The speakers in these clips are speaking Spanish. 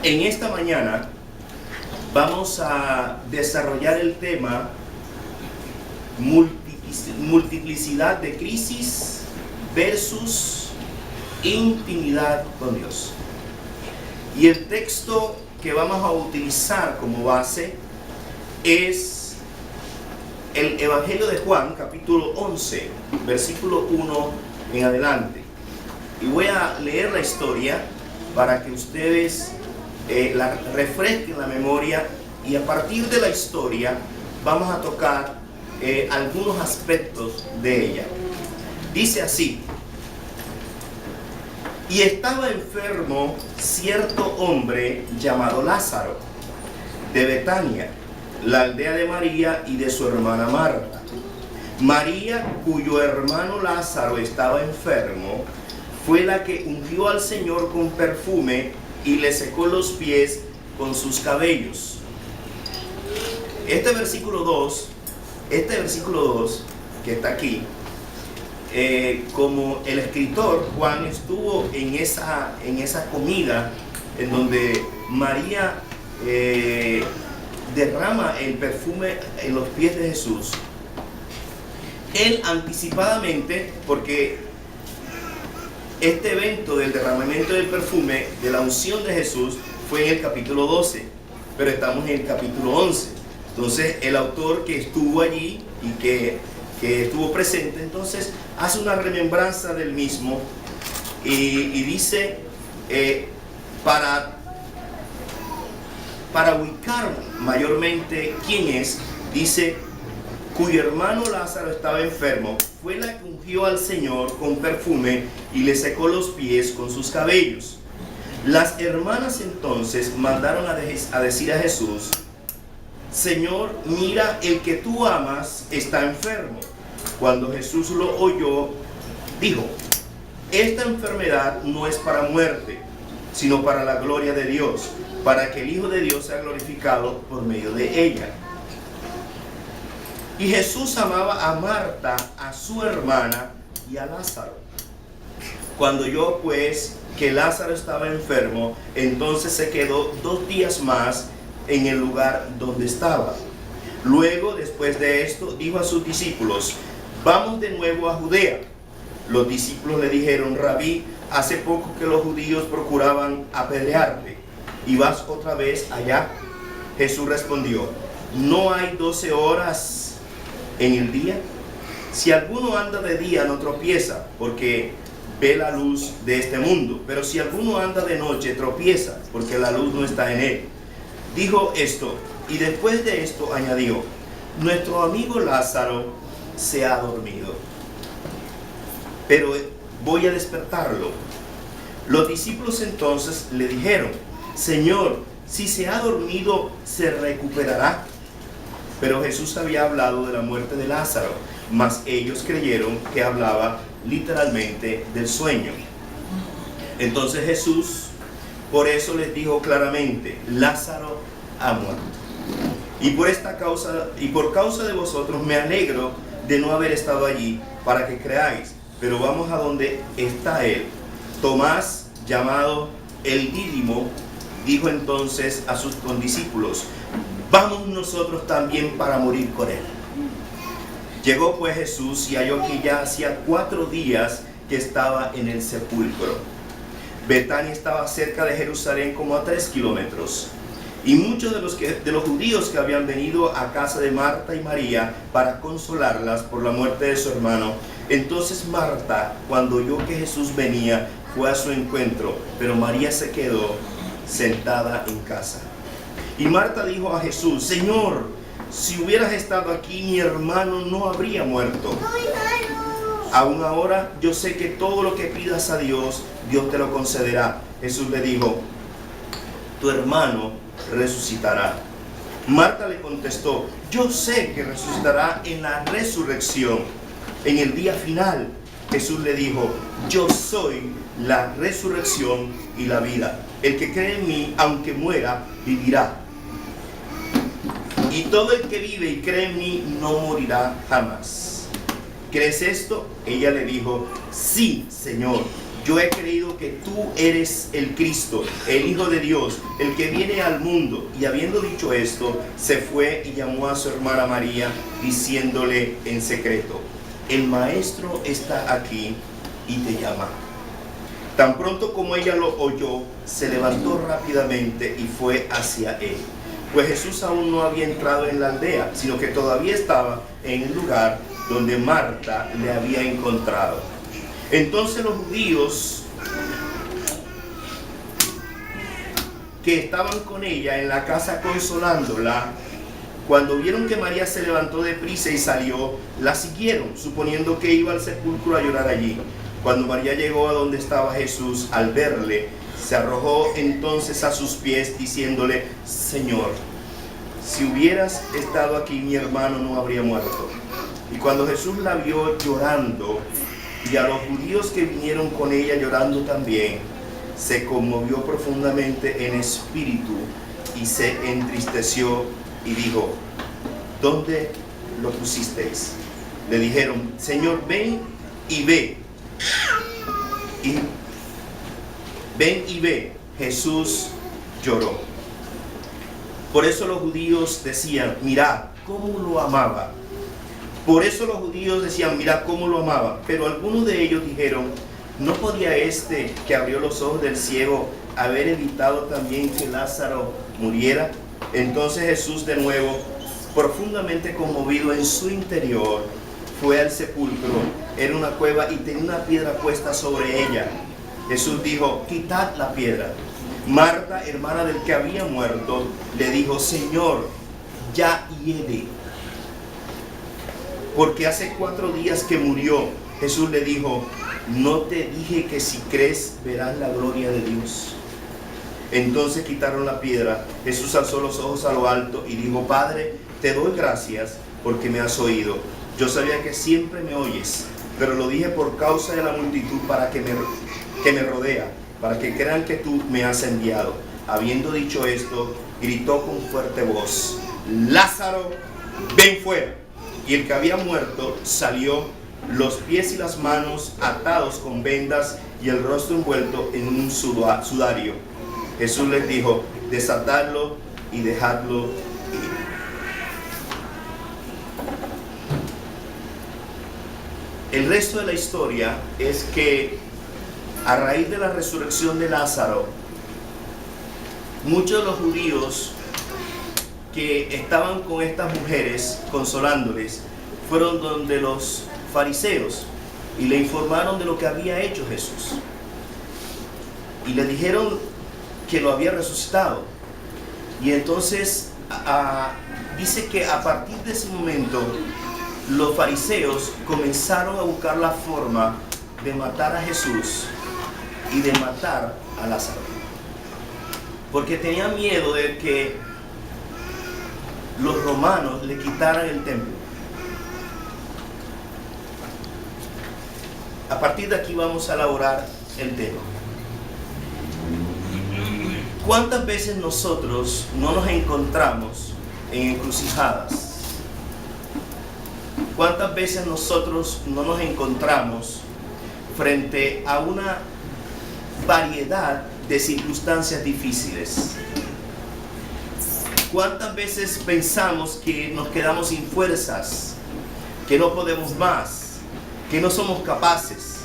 En esta mañana vamos a desarrollar el tema multiplicidad de crisis versus intimidad con Dios. Y el texto que vamos a utilizar como base es el Evangelio de Juan, capítulo 11, versículo 1 en adelante. Y voy a leer la historia para que ustedes la refresquen la memoria, y a partir de la historia vamos a tocar algunos aspectos de ella. Dice así: y estaba enfermo cierto hombre llamado Lázaro, de Betania, la aldea de María y de su hermana Marta. María, cuyo hermano Lázaro estaba enfermo, fue la que ungió al Señor con perfume y le secó los pies con sus cabellos. Este versículo 2 que está aquí, como el escritor Juan estuvo en esa comida en donde María derrama el perfume en los pies de Jesús, él anticipadamente, porque este evento del derramamiento del perfume, de la unción de Jesús, fue en el capítulo 12, pero estamos en el capítulo 11. Entonces el autor que estuvo allí y que estuvo presente, entonces hace una remembranza del mismo y dice, para ubicar mayormente quién es, dice: cuyo hermano Lázaro estaba enfermo, fue la que ungió al Señor con perfume y le secó los pies con sus cabellos. Las hermanas entonces mandaron a decir a Jesús: Señor, mira, el que tú amas está enfermo. Cuando Jesús lo oyó, dijo: esta enfermedad no es para muerte, sino para la gloria de Dios, para que el Hijo de Dios sea glorificado por medio de ella. Y Jesús amaba a Marta, a su hermana y a Lázaro. Cuando oyó pues que Lázaro estaba enfermo, entonces se quedó 2 días más en el lugar donde estaba. Luego, después de esto, dijo a sus discípulos: vamos de nuevo a Judea. Los discípulos le dijeron: Rabí, hace poco que los judíos procuraban apedrearte, ¿y vas otra vez allá? Jesús respondió: ¿no hay 12 horas en el día? Si alguno anda de día no tropieza, porque ve la luz de este mundo, pero si alguno anda de noche tropieza, porque la luz no está en él. Dijo esto, y después de esto añadió: nuestro amigo Lázaro se ha dormido, pero voy a despertarlo. Los discípulos entonces le dijeron: Señor, si se ha dormido, ¿se recuperará? Pero Jesús había hablado de la muerte de Lázaro, mas ellos creyeron que hablaba literalmente del sueño. Entonces Jesús por eso les dijo claramente: Lázaro ha muerto. Y por causa de vosotros me alegro de no haber estado allí para que creáis. Pero vamos a donde está él. Tomás, llamado el Dídimo, dijo entonces a sus condiscípulos: vamos nosotros también para morir con él. Llegó pues Jesús y halló que ya hacía 4 días que estaba en el sepulcro. Betania estaba cerca de Jerusalén, como a 3 kilómetros. Y muchos de los judíos que habían venido a casa de Marta y María para consolarlas por la muerte de su hermano. Entonces Marta, cuando oyó que Jesús venía, fue a su encuentro, pero María se quedó sentada en casa. Y Marta dijo a Jesús: Señor, si hubieras estado aquí, mi hermano no habría muerto. Aún ahora yo sé que todo lo que pidas a Dios, Dios te lo concederá. Jesús le dijo: tu hermano resucitará. Marta le contestó: yo sé que resucitará en la resurrección, en el día final. Jesús le dijo: yo soy la resurrección y la vida. El que cree en mí, aunque muera, vivirá. Y todo el que vive y cree en mí no morirá jamás. ¿Crees esto? Ella le dijo: sí, Señor, yo he creído que tú eres el Cristo, el Hijo de Dios, el que viene al mundo. Y habiendo dicho esto, se fue y llamó a su hermana María, diciéndole en secreto: el maestro está aquí y te llama. Tan pronto como ella lo oyó, se levantó rápidamente y fue hacia él. Pues Jesús aún no había entrado en la aldea, sino que todavía estaba en el lugar donde Marta le había encontrado. Entonces los judíos que estaban con ella en la casa consolándola, cuando vieron que María se levantó deprisa y salió, la siguieron, suponiendo que iba al sepulcro a llorar allí. Cuando María llegó a donde estaba Jesús, al verle, se arrojó entonces a sus pies, diciéndole: Señor, si hubieras estado aquí, mi hermano no habría muerto. Y cuando Jesús la vio llorando, y a los judíos que vinieron con ella llorando también, se conmovió profundamente en espíritu y se entristeció y dijo: ¿dónde lo pusisteis? Le dijeron: Señor, ven y ve. Y ven y ve. Jesús lloró. Por eso los judíos decían: mirad cómo lo amaba. Por eso los judíos decían: mirad cómo lo amaba. Pero algunos de ellos dijeron: ¿no podía este que abrió los ojos del ciego haber evitado también que Lázaro muriera? Entonces Jesús, de nuevo, profundamente conmovido en su interior, fue al sepulcro. Era una cueva y tenía una piedra puesta sobre ella. Jesús dijo: quitad la piedra. Marta, hermana del que había muerto, le dijo: Señor, ya hiede, porque hace 4 días que murió. Jesús le dijo: ¿no te dije que si crees verás la gloria de Dios? Entonces quitaron la piedra. Jesús alzó los ojos a lo alto y dijo: Padre, te doy gracias porque me has oído. Yo sabía que siempre me oyes, pero lo dije por causa de la multitud para que me rodea, para que crean que tú me has enviado. Habiendo dicho esto, gritó con fuerte voz: Lázaro, ven fuera. Y el que había muerto salió, los pies y las manos atados con vendas y el rostro envuelto en un sudario. Jesús les dijo: desatadlo y dejadlo ir. El resto de la historia es que a raíz de la resurrección de Lázaro, muchos de los judíos que estaban con estas mujeres consolándoles fueron donde los fariseos y le informaron de lo que había hecho Jesús y le dijeron que lo había resucitado. Y entonces dice que a partir de ese momento los fariseos comenzaron a buscar la forma de matar a Jesús y de matar a Lázaro, porque tenían miedo de que los romanos le quitaran el templo. A partir de aquí vamos a elaborar el tema. ¿Cuántas veces nosotros no nos encontramos en encrucijadas? ¿Cuántas veces nosotros no nos encontramos frente a una variedad de circunstancias difíciles? ¿Cuántas veces pensamos que nos quedamos sin fuerzas, que no podemos más, que no somos capaces,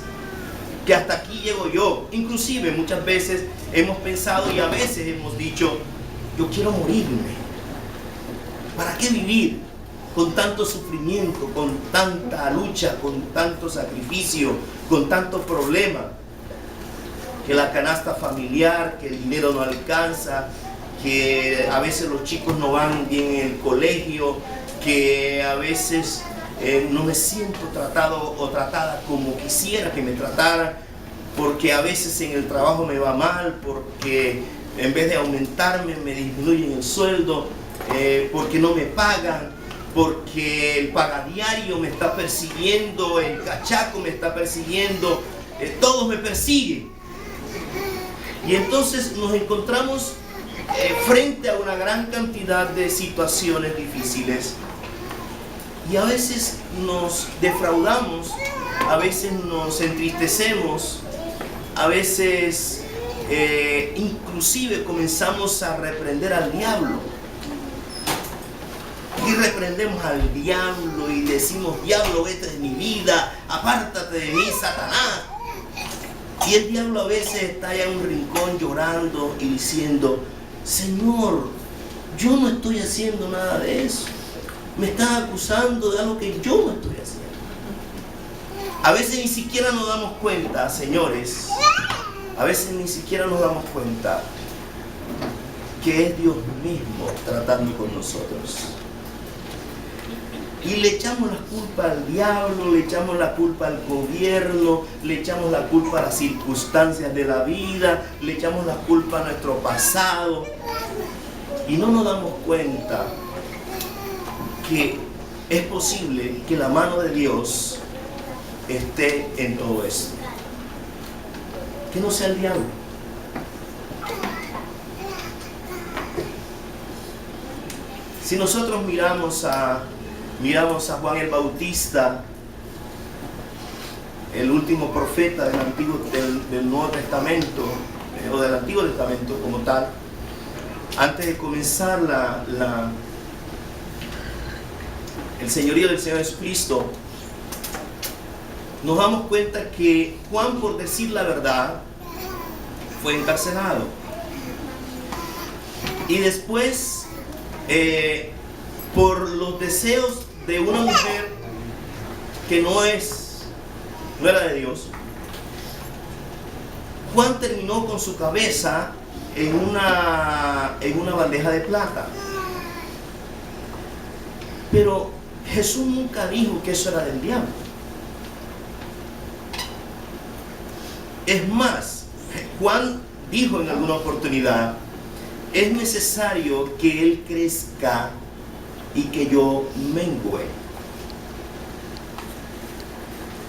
que hasta aquí llego yo? Inclusive muchas veces hemos pensado y a veces hemos dicho: yo quiero morirme. ¿Para qué vivir con tanto sufrimiento, con tanta lucha, con tanto sacrificio, con tanto problema? Que la canasta familiar, que el dinero no alcanza, que a veces los chicos no van bien en el colegio, que a veces no me siento tratado o tratada como quisiera que me trataran, porque a veces en el trabajo me va mal, porque en vez de aumentarme me disminuyen el sueldo, porque no me pagan, porque el pagadiario me está persiguiendo, el cachaco me está persiguiendo, todos me persiguen. Y entonces nos encontramos frente a una gran cantidad de situaciones difíciles y a veces nos defraudamos, a veces nos entristecemos a veces inclusive comenzamos a reprender al diablo. Y reprendemos al diablo y decimos: diablo, vete de mi vida, apártate de mí, Satanás. Y el diablo a veces está allá en un rincón llorando y diciendo: Señor, yo no estoy haciendo nada de eso. Me estás acusando de algo que yo no estoy haciendo. A veces ni siquiera nos damos cuenta, señores, a veces ni siquiera nos damos cuenta que es Dios mismo tratando con nosotros. Y le echamos la culpa al diablo, le echamos la culpa al gobierno, le echamos la culpa a las circunstancias de la vida, le echamos la culpa a nuestro pasado. Y no nos damos cuenta que es posible que la mano de Dios esté en todo esto. Que no sea el diablo. Si nosotros miramos a Juan el Bautista, el último profeta del Nuevo Testamento, o del Antiguo Testamento como tal, antes de comenzar el señorío del Señor Jesucristo, nos damos cuenta que Juan, por decir la verdad, fue encarcelado. Y después, por los deseos de una mujer que no era de Dios, Juan terminó con su cabeza en una bandeja de plata. Pero Jesús nunca dijo que eso era del diablo. Es más, Juan dijo en alguna oportunidad: es necesario que Él crezca y que yo mengüe.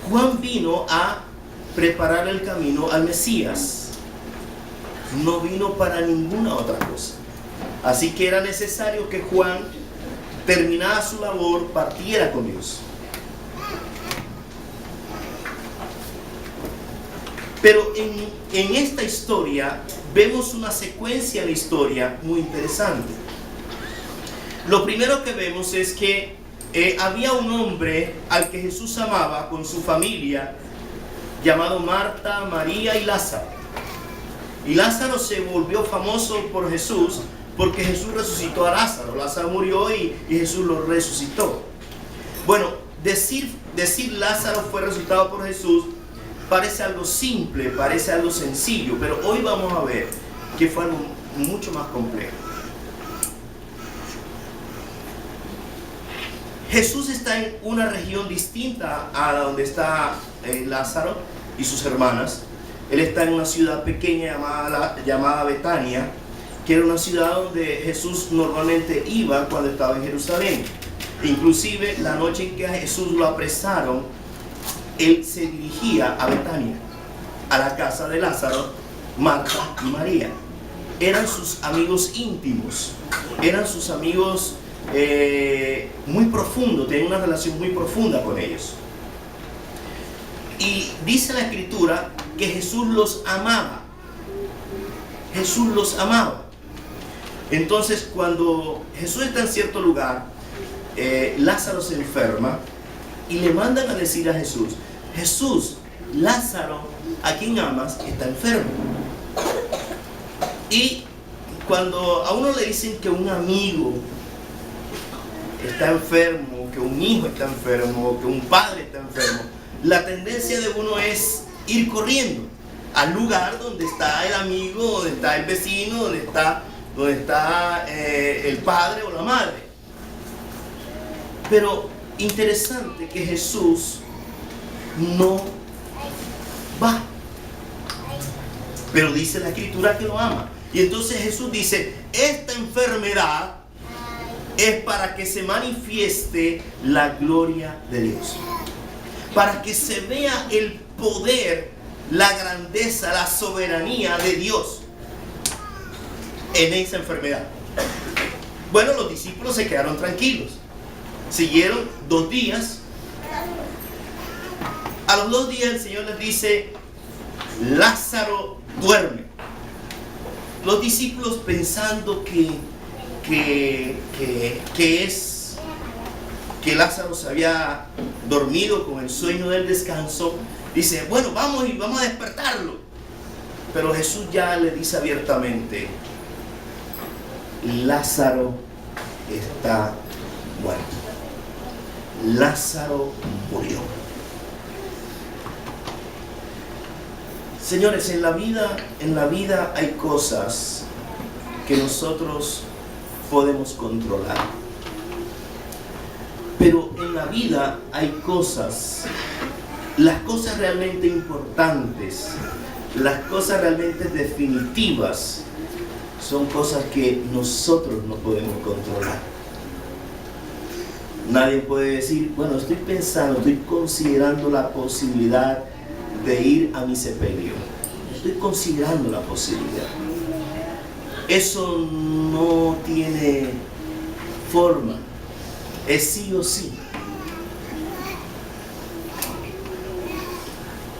Juan vino a preparar el camino al Mesías. No vino para ninguna otra cosa. Así que era necesario que Juan terminara su labor, partiera con Dios. Pero en esta historia vemos una secuencia de historia muy interesante. Lo primero que vemos es que había un hombre al que Jesús amaba con su familia, llamado Marta, María y Lázaro. Y Lázaro se volvió famoso por Jesús porque Jesús resucitó a Lázaro. Lázaro murió y Jesús lo resucitó. Bueno, decir Lázaro fue resucitado por Jesús parece algo simple, parece algo sencillo, pero hoy vamos a ver que fue algo mucho más complejo. Jesús está en una región distinta a la donde está Lázaro y sus hermanas. Él está en una ciudad pequeña llamada Betania, que era una ciudad donde Jesús normalmente iba cuando estaba en Jerusalén. Inclusive la noche en que a Jesús lo apresaron, Él se dirigía a Betania, a la casa de Lázaro, Marta y María. Eran sus amigos íntimos, eran sus amigos muy profundos, tenían una relación muy profunda con ellos. Y dice la Escritura que Jesús los amaba. Jesús los amaba. Entonces, cuando Jesús está en cierto lugar, Lázaro se enferma y le mandan a decir a Jesús: Jesús, Lázaro, a quien amas, está enfermo. Y cuando a uno le dicen que un amigo está enfermo, que un hijo está enfermo, que un padre está enfermo, la tendencia de uno es ir corriendo al lugar donde está el amigo, donde está el vecino, donde está el padre o la madre. Pero interesante que Jesús no va, pero dice la Escritura que lo ama. Y entonces Jesús dice: esta enfermedad es para que se manifieste la gloria de Dios, para que se vea el poder, la grandeza, la soberanía de Dios en esa enfermedad. Bueno, los discípulos se quedaron tranquilos, siguieron 2 días. A los 2 días el Señor les dice: Lázaro duerme. Los discípulos pensando que Lázaro se había dormido con el sueño del descanso, dice, bueno, vamos a despertarlo. Pero Jesús ya le dice abiertamente, Lázaro está muerto. Lázaro murió. Señores, en la vida hay cosas que nosotros podemos controlar. Pero en la vida hay cosas, las cosas realmente importantes, las cosas realmente definitivas, son cosas que nosotros no podemos controlar. Nadie puede decir, bueno, estoy considerando la posibilidad de ir a mi sepelio. Estoy considerando la posibilidad. Eso no tiene forma. Es sí o sí.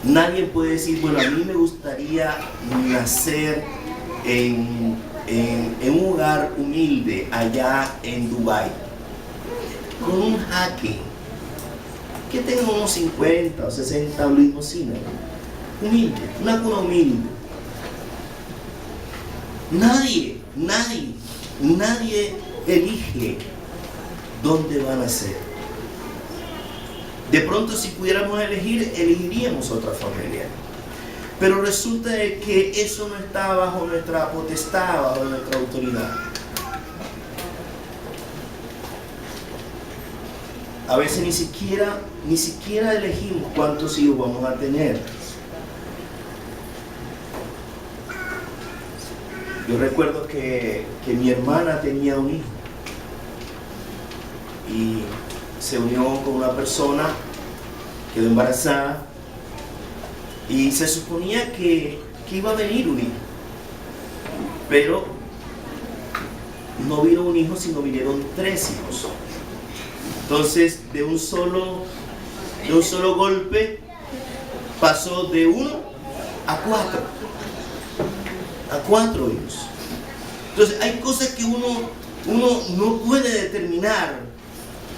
Nadie puede decir, bueno, a mí me gustaría nacer en un hogar humilde allá en Dubái, con un jaque que tenga unos 50 o 60 limosinas, humilde, una cuna humilde. Nadie elige dónde van a ser. De pronto, si pudiéramos elegir, elegiríamos otra familia. Pero resulta que eso no está bajo nuestra potestad, bajo nuestra autoridad. A veces ni siquiera elegimos cuántos hijos vamos a tener. Yo recuerdo que mi hermana tenía un hijo y se unió con una persona, quedó embarazada y se suponía que iba a venir un hijo, pero no vino un hijo, sino vinieron 3 hijos. Entonces, de un solo golpe pasó de 1 a 4. A 4 hijos. Entonces, hay cosas que uno no puede determinar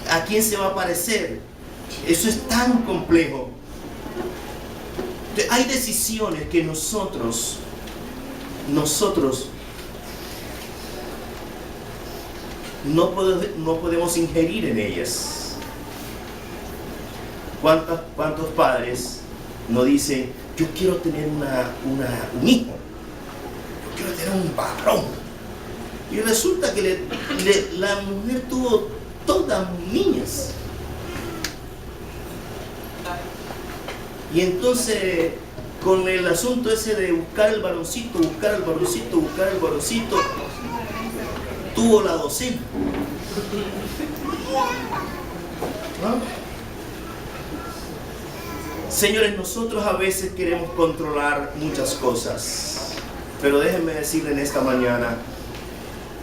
a quién se va a parecer. Eso es tan complejo. Entonces, hay decisiones que nosotros no podemos ingerir en ellas. ¿Cuántos padres no dicen, yo quiero tener un hijo, yo quiero tener un varón? Y resulta que la mujer tuvo todas niñas. Y entonces, con el asunto ese de buscar el varoncito, tuvo la docena. ¿No? Señores, nosotros a veces queremos controlar muchas cosas, pero déjenme decirle en esta mañana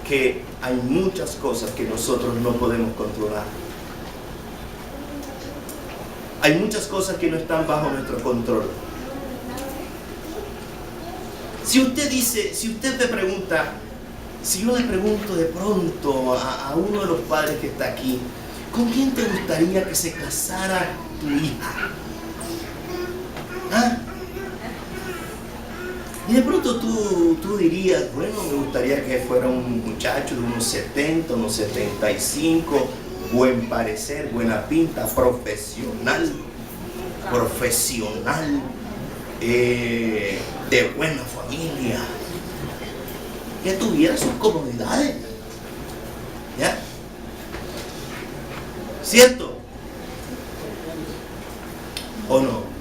que hay muchas cosas que nosotros no podemos controlar. Hay muchas cosas que no están bajo nuestro control. Si usted me pregunta, si yo le pregunto de pronto a uno de los padres que está aquí, ¿con quién te gustaría que se casara tu hija? ¿Ah? Y de pronto tú dirías, bueno, me gustaría que fuera un muchacho de unos 70, unos 75, buen parecer, buena pinta, profesional, de buena familia, que tuviera sus comodidades, ¿ya? ¿Cierto? ¿O no?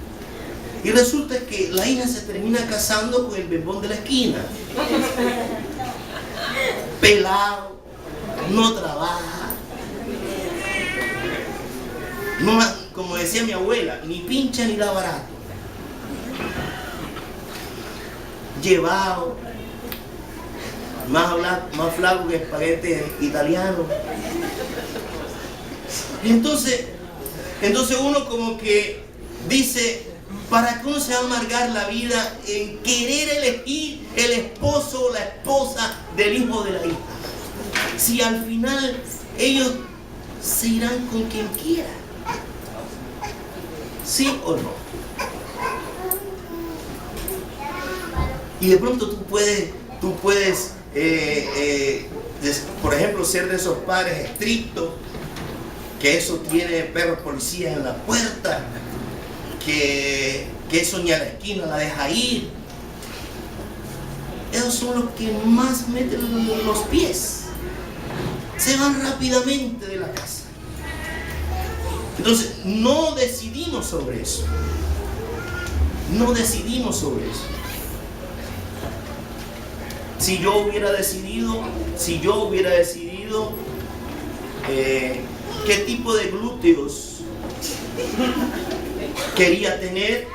Y resulta que la hija se termina casando con el bembón de la esquina, pelado, no trabaja, no, como decía mi abuela, ni pincha ni da barato, llevado, más flaco que espaguete italiano. Entonces uno como que dice, ¿Para qué uno se va a amargar la vida en querer elegir el esposo o la esposa del hijo de la hija? Si al final ellos se irán con quien quiera. ¿Sí o no? Y de pronto tú puedes por ejemplo, ser de esos padres estrictos, que eso tiene perros policías en la puerta, que eso ni a la esquina la deja ir. Esos son los que más meten los pies. Se van rápidamente de la casa. Entonces, no decidimos sobre eso. No decidimos sobre eso. Si yo hubiera decidido qué tipo de glúteos quería tener,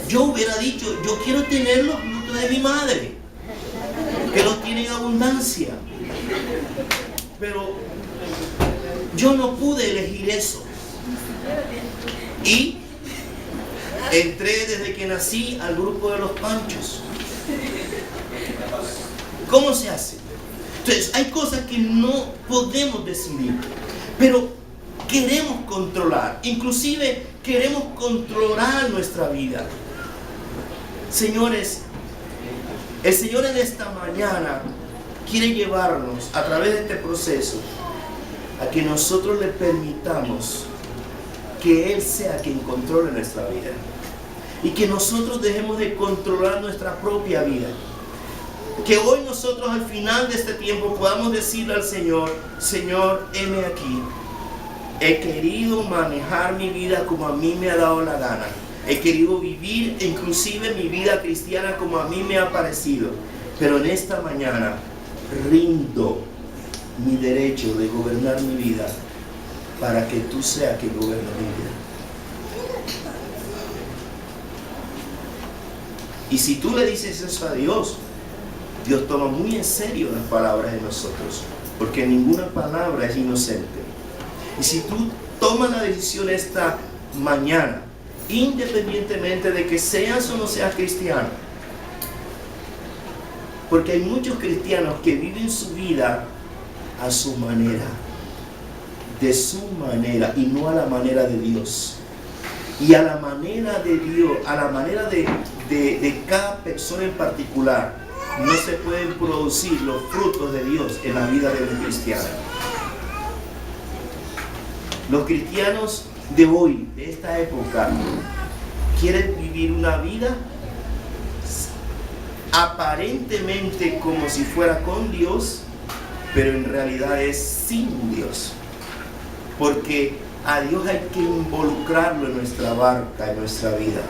yo hubiera dicho, yo quiero tener los glúteos de mi madre, que los tiene en abundancia. Pero yo no pude elegir eso. Y entré desde que nací al grupo de los panchos. ¿Cómo se hace? Entonces, hay cosas que no podemos decidir, pero queremos controlar. Inclusive queremos controlar nuestra vida. Señores, el Señor en esta mañana quiere llevarnos a través de este proceso a que nosotros le permitamos que Él sea quien controle nuestra vida y que nosotros dejemos de controlar nuestra propia vida. Que hoy nosotros al final de este tiempo podamos decirle al Señor, Señor, heme aquí. He querido manejar mi vida como a mí me ha dado la gana. He querido vivir inclusive mi vida cristiana como a mí me ha parecido. Pero en esta mañana rindo mi derecho de gobernar mi vida para que tú seas quien gobierne mi vida. Y si tú le dices eso a Dios, Dios toma muy en serio las palabras de nosotros, porque ninguna palabra es inocente. Y si tú tomas la decisión esta mañana, independientemente de que seas o no seas cristiano, porque hay muchos cristianos que viven su vida a su manera, de su manera y no a la manera de Dios. Y a la manera de Dios, a la manera de cada persona en particular, no se pueden producir los frutos de Dios en la vida de un cristiano. Los cristianos de hoy, de esta época, quieren vivir una vida aparentemente como si fuera con Dios, pero en realidad es sin Dios. Porque a Dios hay que involucrarlo en nuestra barca, en nuestra vida.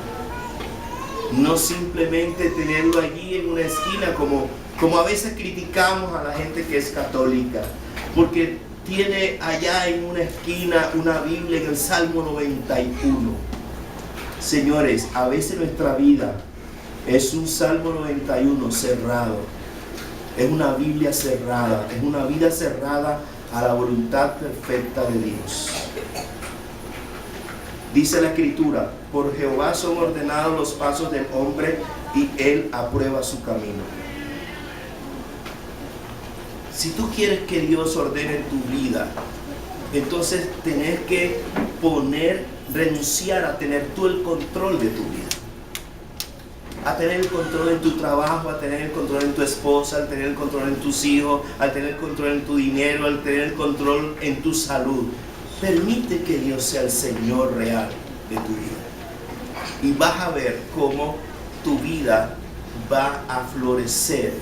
No simplemente tenerlo allí en una esquina como a veces criticamos a la gente que es católica, porque tiene allá en una esquina una Biblia en el Salmo 91. Señores, a veces nuestra vida es un Salmo 91 cerrado, es una Biblia cerrada, es una vida cerrada a la voluntad perfecta de Dios. Dice la Escritura, por Jehová son ordenados los pasos del hombre y Él aprueba su camino. Si tú quieres que Dios ordene tu vida, entonces tenés que renunciar a tener tú el control de tu vida. A tener el control en tu trabajo, a tener el control en tu esposa, a tener el control en tus hijos, a tener el control en tu dinero, a tener el control en tu salud. Permite que Dios sea el Señor real de tu vida. Y vas a ver cómo tu vida va a florecer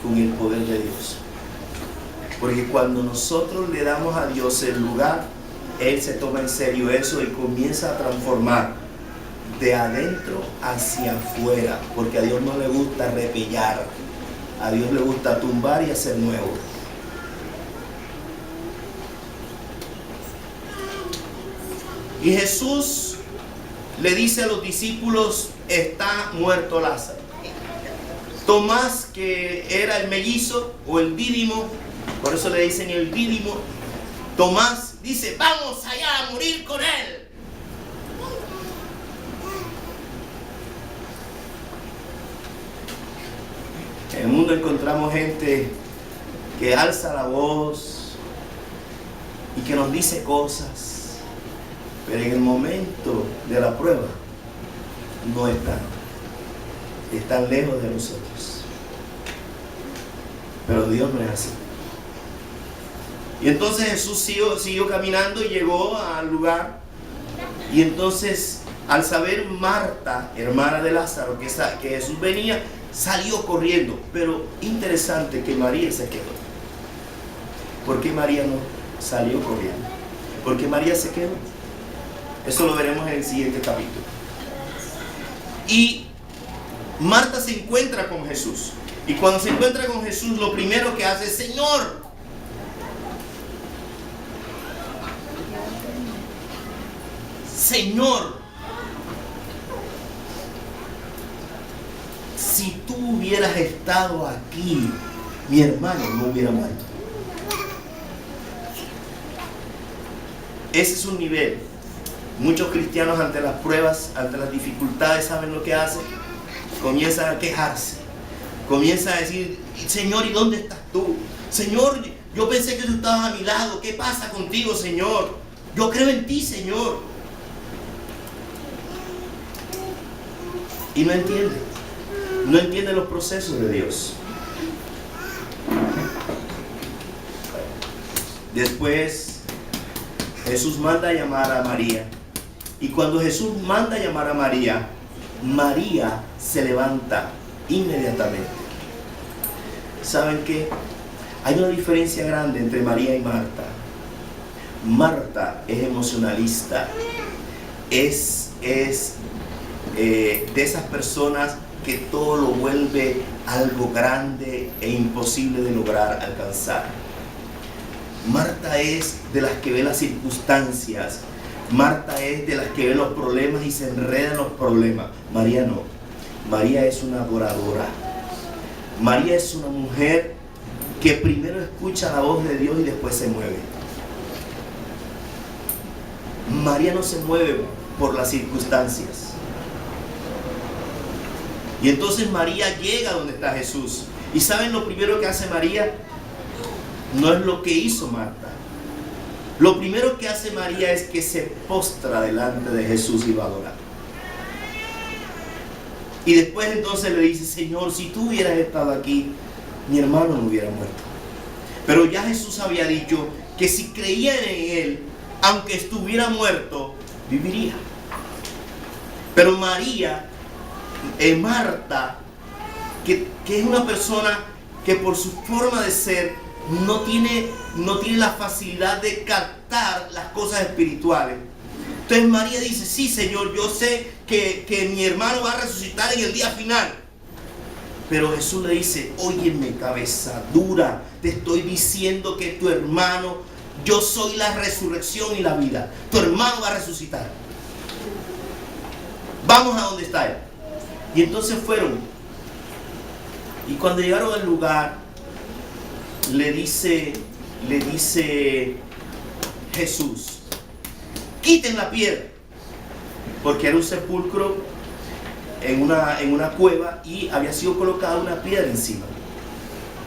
con el poder de Dios. Porque cuando nosotros le damos a Dios el lugar, Él se toma en serio eso y comienza a transformar de adentro hacia afuera. Porque a Dios no le gusta repellar. A Dios le gusta tumbar y hacer nuevo. Y Jesús le dice a los discípulos, está muerto Lázaro. Tomás, que era el mellizo o el dídimo, por eso le dicen el dídimo, Tomás dice, vamos allá a morir con él. En el mundo encontramos gente que alza la voz y que nos dice cosas, pero en el momento de la prueba no están lejos de nosotros. Pero Dios no es así. Y entonces Jesús siguió caminando y llegó al lugar. Y entonces, al saber Marta, hermana de Lázaro, que Jesús venía, salió corriendo. Pero interesante que María se quedó. ¿Por qué María no salió corriendo? ¿Por qué María se quedó? Eso lo veremos en el siguiente capítulo. Y Marta se encuentra con Jesús. Y cuando se encuentra con Jesús, lo primero que hace es: Señor, Señor, si tú hubieras estado aquí, mi hermano no hubiera muerto. Ese es un nivel. Muchos cristianos ante las pruebas, ante las dificultades, ¿saben lo que hacen? Comienzan a quejarse. Comienzan a decir: Señor, ¿y dónde estás tú? Señor, yo pensé que tú estabas a mi lado. ¿Qué pasa contigo, Señor? Yo creo en ti, Señor. Y no entiende los procesos de Dios. Después Jesús manda a llamar a María. Y cuando Jesús manda a llamar a María, María se levanta inmediatamente. ¿Saben qué? Hay una diferencia grande entre María y Marta. Marta es emocionalista. Es de esas personas que todo lo vuelve algo grande e imposible de lograr alcanzar. Marta es de las que ve las circunstancias. Marta es de las que ve los problemas y se enreda en los problemas. María no. María es una adoradora. María es una mujer que primero escucha la voz de Dios y después se mueve. María no se mueve por las circunstancias. Y entonces María llega donde está Jesús. ¿Y saben lo primero que hace María? No es lo que hizo Marta. Lo primero que hace María es que se postra delante de Jesús y va a adorar. Y después entonces le dice: Señor, si tú hubieras estado aquí, mi hermano no hubiera muerto. Pero ya Jesús había dicho que si creían en Él, aunque estuviera muerto, viviría. Pero Marta, que es una persona que por su forma de ser no tiene la facilidad de captar las cosas espirituales. Entonces María dice: sí, Señor, yo sé que mi hermano va a resucitar en el día final. Pero Jesús le dice: óyeme, cabeza dura, te estoy diciendo que tu hermano, yo soy la resurrección y la vida. Tu hermano va a resucitar. Vamos a donde está él. Y entonces fueron. Y cuando llegaron al lugar, le dice Jesús: quiten la piedra. Porque era un sepulcro en una cueva y había sido colocada una piedra encima.